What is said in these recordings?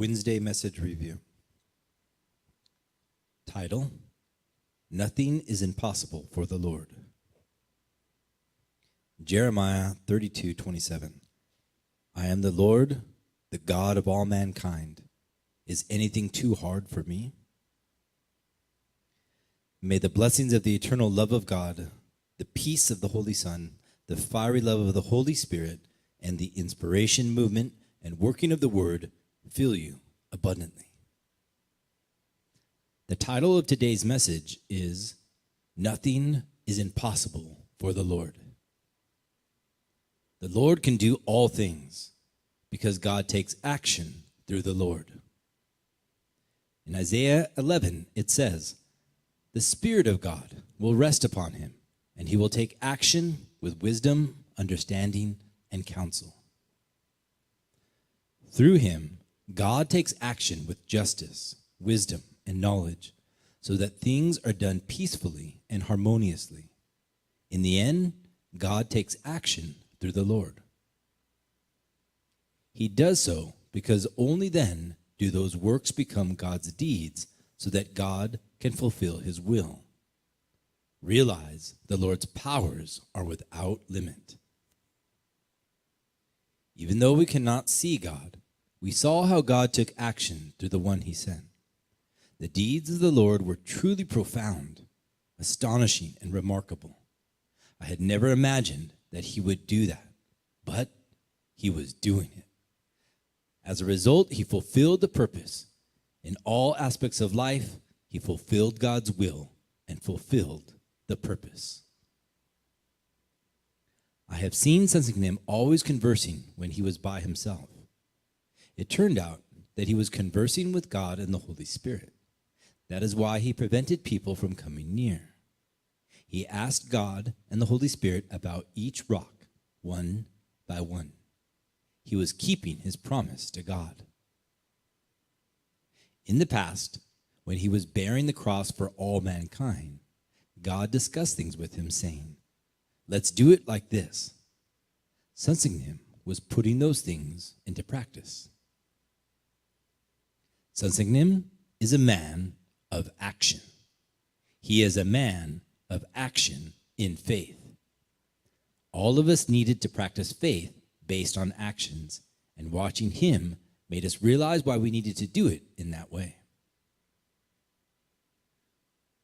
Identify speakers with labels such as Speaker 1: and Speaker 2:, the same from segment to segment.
Speaker 1: Wednesday message review. Title, Nothing is Impossible for the Lord. Jeremiah 32:27. I am the Lord, the God of all mankind. Is anything too hard for me? May the blessings of the eternal love of God, the peace of the Holy Son, the fiery love of the Holy Spirit, and the inspiration, movement, and working of the Word fill you abundantly. The title of today's message is Nothing is Impossible for the Lord. The Lord can do all things because God takes action through the Lord. In Isaiah 11, it says, the Spirit of God will rest upon him, and he will take action with wisdom, understanding, and counsel. Through him, God takes action with justice, wisdom, and knowledge, so that things are done peacefully and harmoniously. In the end, God takes action through the Lord. He does so because only then do those works become God's deeds, so that God can fulfill his will. Realize the Lord's powers are without limit. Even though we cannot see God, we saw how God took action through the one he sent. The deeds of the Lord were truly profound, astonishing, and remarkable. I had never imagined that he would do that, but he was doing it. As a result, he fulfilled the purpose. In all aspects of life, he fulfilled God's will and fulfilled the purpose. I have seen sensing him always conversing when he was by himself. It turned out that he was conversing with God and the Holy Spirit. That is why he prevented people from coming near. He asked God and the Holy Spirit about each rock, one by one. He was keeping his promise to God. In the past, when he was bearing the cross for all mankind, God discussed things with him, saying, let's do it like this. Sensing him was putting those things into practice. Sensing him is a man of action. He is a man of action in faith. All of us needed to practice faith based on actions, and watching him made us realize why we needed to do it in that way.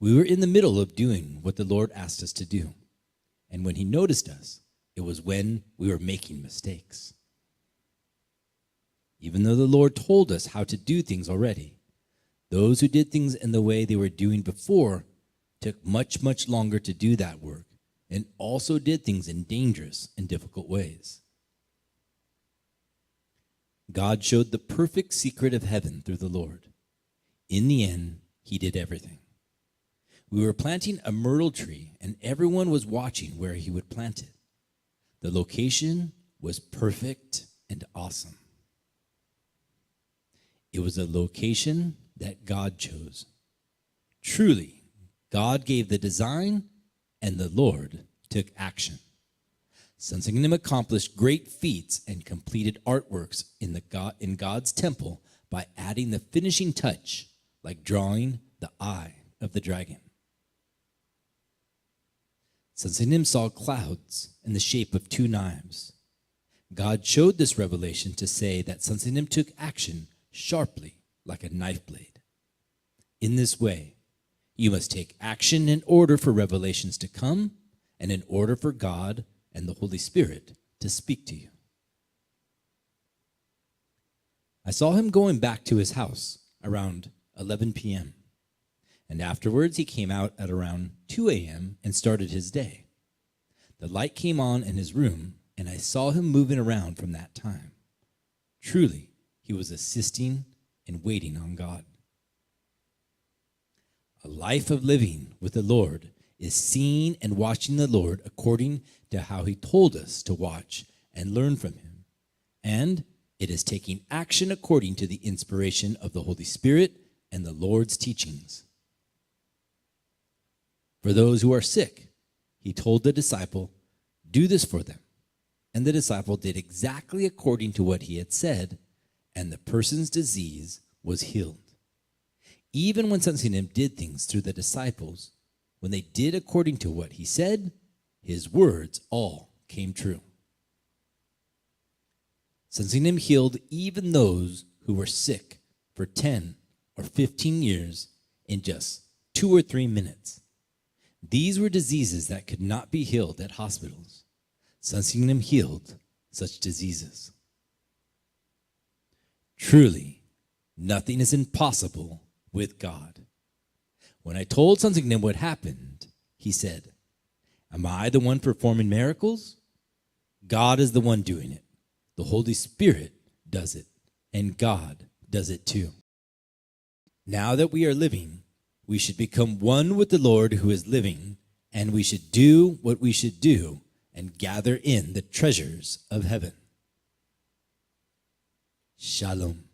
Speaker 1: We were in the middle of doing what the Lord asked us to do, and when he noticed us, it was when we were making mistakes. Even though the Lord told us how to do things already, those who did things in the way they were doing before took much, much longer to do that work, and also did things in dangerous and difficult ways. God showed the perfect secret of heaven through the Lord. In the end, he did everything. We were planting a myrtle tree, and everyone was watching where he would plant it. The location was perfect and awesome. It was a location that God chose. Truly, God gave the design, and the Lord took action. Sensing him accomplished great feats and completed artworks in God's temple by adding the finishing touch, like drawing the eye of the dragon. Sensing him saw clouds in the shape of two knives. God showed this revelation to say that sensing him took action sharply like a knife blade. In this way, you must take action in order for revelations to come and in order for God and the Holy Spirit to speak to you. I saw him going back to his house around 11 p.m. And afterwards he came out at around 2 a.m. and started his day. The light came on in his room, and I saw him moving around from that time. Truly, he was assisting and waiting on God. A life of living with the Lord is seeing and watching the Lord according to how he told us to watch and learn from him. And it is taking action according to the inspiration of the Holy Spirit and the Lord's teachings. For those who are sick, he told the disciple, do this for them. And the disciple did exactly according to what he had said, and the person's disease was healed. Even when Sansinim did things through the disciples, when they did according to what he said, his words all came true. Sansinim healed even those who were sick for 10 or 15 years in just 2 or 3 minutes. These were diseases that could not be healed at hospitals. Sansinim healed such diseases. Truly, nothing is impossible with God. When I told Sansinim what happened, he said, "Am I the one performing miracles? God is the one doing it. The Holy Spirit does it, and God does it too." Now that we are living, we should become one with the Lord who is living, and we should do what we should do and gather in the treasures of heaven. Shalom.